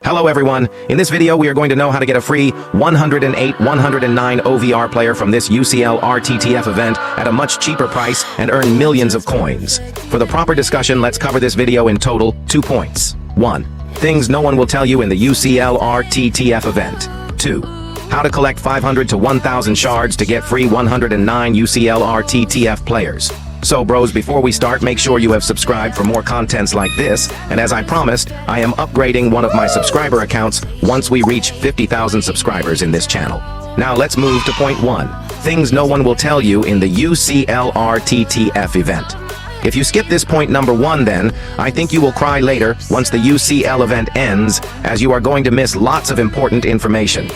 Hello everyone, in this video we are going to know how to get a free 108-109 OVR player from this UCL RTTF event at a much cheaper price and earn millions of coins. For the proper discussion, let's cover this video in total 2 points. 1. Things no one will tell you in the UCL RTTF event. 2. How to collect 500 to 1,000 shards to get free 109 UCL RTTF players. So bros, before we start, make sure you have subscribed for more contents like this, and as I promised, I am upgrading one of my subscriber accounts once we reach 50,000 subscribers in this channel. Now let's move to point 1. Things no one will tell you in the UCL RTTF event. If you skip this point number 1 then, I think you will cry later once the UCL event ends, as you are going to miss lots of important information.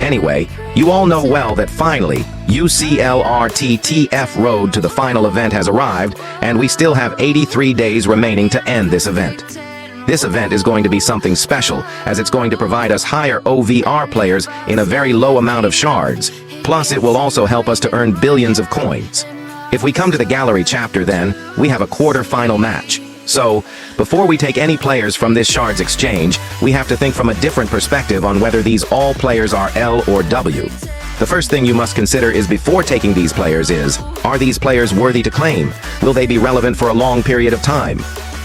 Anyway, you all know well that finally, UCL RTTF road to the final event has arrived, and we still have 83 days remaining to end this event. This event is going to be something special, as it's going to provide us higher OVR players in a very low amount of shards. Plus, it will also help us to earn billions of coins. If we come to the gallery chapter then, we have a quarter-final match. So, before we take any players from this shards exchange, we have to think from a different perspective on whether these all players are L or W. The first thing you must consider is before taking these players is, are these players worthy to claim? Will they be relevant for a long period of time?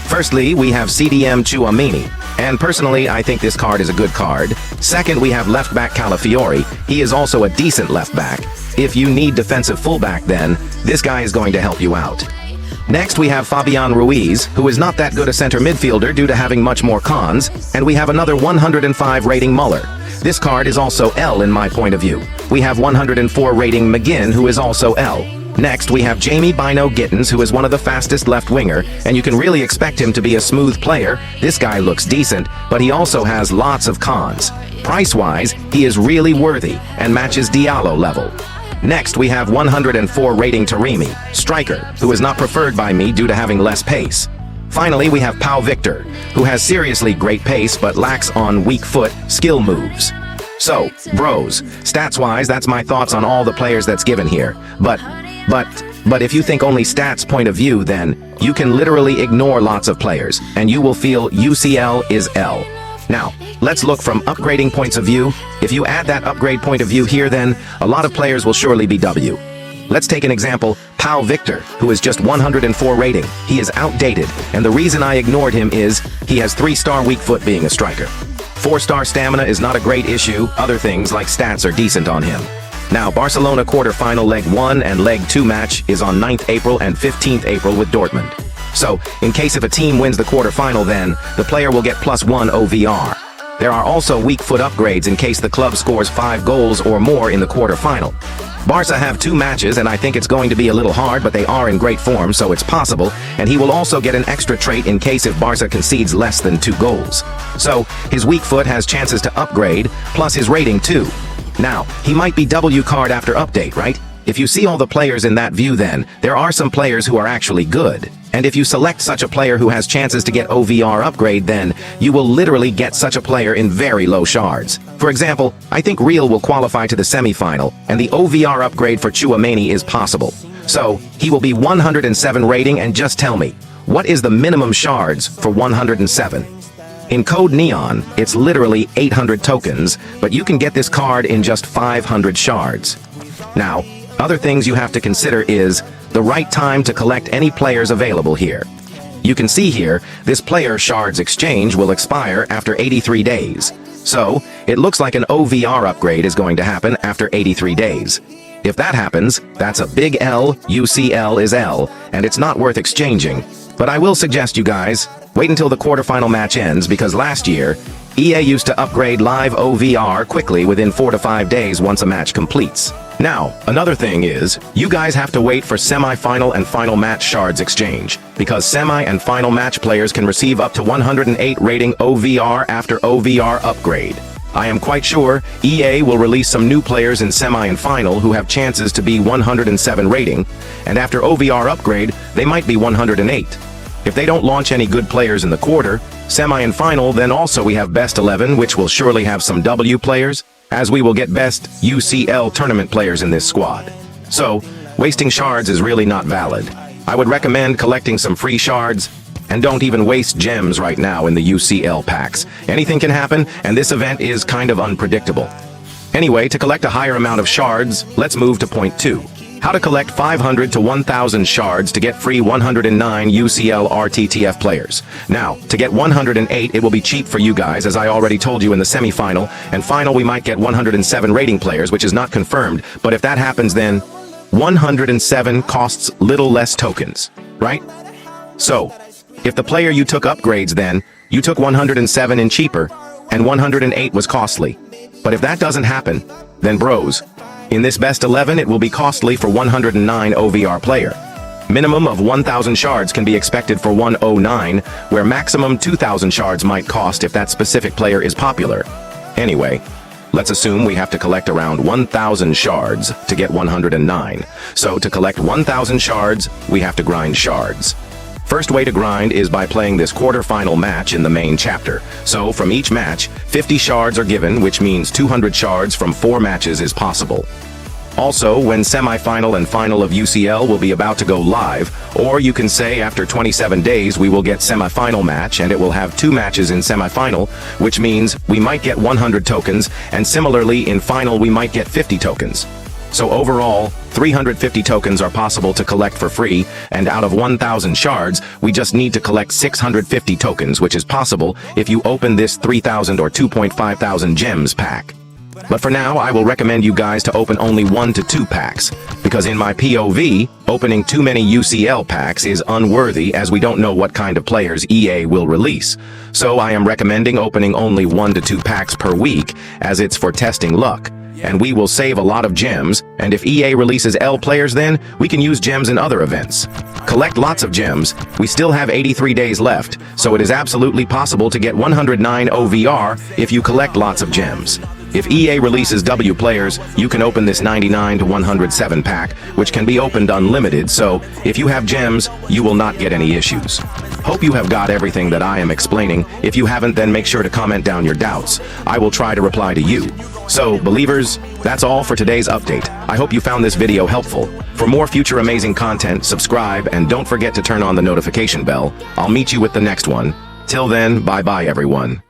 Firstly, we have CDM Tchouaméni, and personally I think this card is a good card. Second, we have left back Calafiori. He is also a decent left back. If you need defensive fullback then, this guy is going to help you out. Next, we have Fabian Ruiz, who is not that good a center midfielder due to having much more cons, and we have another 105 rating Muller. This card is also L in my point of view. We have 104 rating McGinn, who is also L. Next, we have Jamie Bino Gittens, who is one of the fastest left winger, and you can really expect him to be a smooth player. This guy looks decent, but he also has lots of cons. Price-wise, he is really worthy and matches Diallo level. Next, we have 104 rating Taremi, striker, who is not preferred by me due to having less pace. Finally, we have Pau Victor, who has seriously great pace but lacks on weak foot skill moves. So, bros, stats-wise, that's my thoughts on all the players that's given here. But if you think only stats point of view, then you can literally ignore lots of players, and you will feel UCL is L. Now, let's look from upgrading points of view. If you add that upgrade point of view here, then a lot of players will surely be W. Let's take an example, Pau Victor, who is just 104 rating. He is outdated, and the reason I ignored him is he has 3-star weak foot being a striker. 4-star stamina is not a great issue. Other things like stats are decent on him. Now, Barcelona quarter-final leg 1 and leg 2 match is on 9th April and 15th April with Dortmund. So, in case if a team wins the quarterfinal then, the player will get +1 OVR. There are also weak foot upgrades in case the club scores 5 goals or more in the quarterfinal. Barca have 2 matches and I think it's going to be a little hard, but they are in great form, so it's possible, and he will also get an extra trait in case if Barca concedes less than 2 goals. So, his weak foot has chances to upgrade, plus his rating too. Now, he might be W card after update, right? If you see all the players in that view then, there are some players who are actually good. And if you select such a player who has chances to get OVR upgrade then, you will literally get such a player in very low shards. For example, I think Real will qualify to the semi-final, and the OVR upgrade for Tchouaméni is possible. So, he will be 107 rating, and just tell me, what is the minimum shards for 107? In Code Neon, it's literally 800 tokens, but you can get this card in just 500 shards. Now, other things you have to consider is the right time to collect any players available here. You can see here, this player shards exchange will expire after 83 days. So, it looks like an OVR upgrade is going to happen after 83 days. If that happens, that's a big L, UCL is L, and it's not worth exchanging. But I will suggest you guys, wait until the quarterfinal match ends, because last year, EA used to upgrade live OVR quickly within 4 to 5 days once a match completes. Now, another thing is, you guys have to wait for semi-final and final match shards exchange, because semi and final match players can receive up to 108 rating OVR after OVR upgrade. I am quite sure EA will release some new players in semi and final who have chances to be 107 rating, and after OVR upgrade, they might be 108. If they don't launch any good players in the quarter, semi and final, then also we have best 11, which will surely have some W players, as we will get best UCL tournament players in this squad. So, wasting shards is really not valid. I would recommend collecting some free shards, And don't even waste gems right now in the UCL packs. Anything can happen, and this event is kind of unpredictable. Anyway, to collect a higher amount of shards, let's move to point 2. How to collect 500 to 1,000 shards to get free 109 UCL RTTF players. Now, to get 108, it will be cheap for you guys, as I already told you in the semi-final, and final we might get 107 rating players, which is not confirmed, but if that happens then, 107 costs little less tokens, right? So, if the player you took upgrades then, you took 107 in cheaper, and 108 was costly. But if that doesn't happen, then bros, in this best 11 it will be costly for 109 OVR player. Minimum of 1,000 shards can be expected for 109, where maximum 2,000 shards might cost if that specific player is popular. Anyway, let's assume we have to collect around 1,000 shards to get 109. So to collect 1,000 shards, we have to grind shards. First way to grind is by playing this quarter-final match in the main chapter. So from each match, 50 shards are given, which means 200 shards from 4 matches is possible. Also, when semi-final and final of UCL will be about to go live, or you can say after 27 days we will get semi-final match and it will have 2 matches in semi-final, which means we might get 100 tokens, and similarly in final we might get 50 tokens. So overall, 350 tokens are possible to collect for free, and out of 1,000 shards, we just need to collect 650 tokens, which is possible if you open this 3,000 or 2.5 thousand gems pack. But for now, I will recommend you guys to open only 1 to 2 packs, because in my POV, opening too many UCL packs is unworthy as we don't know what kind of players EA will release. So I am recommending opening only 1 to 2 packs per week, as it's for testing luck. And we will save a lot of gems, and if EA releases L players then, we can use gems in other events. Collect lots of gems, we still have 83 days left, so it is absolutely possible to get 109 OVR if you collect lots of gems. If EA releases W players, you can open this 99 to 107 pack, which can be opened unlimited, so if you have gems, you will not get any issues. Hope you have got everything that I am explaining. If you haven't, then make sure to comment down your doubts. I will try to reply to you. So, believers, that's all for today's update. I hope you found this video helpful. For more future amazing content, subscribe and don't forget to turn on the notification bell. I'll meet you with the next one. Till then, bye-bye everyone.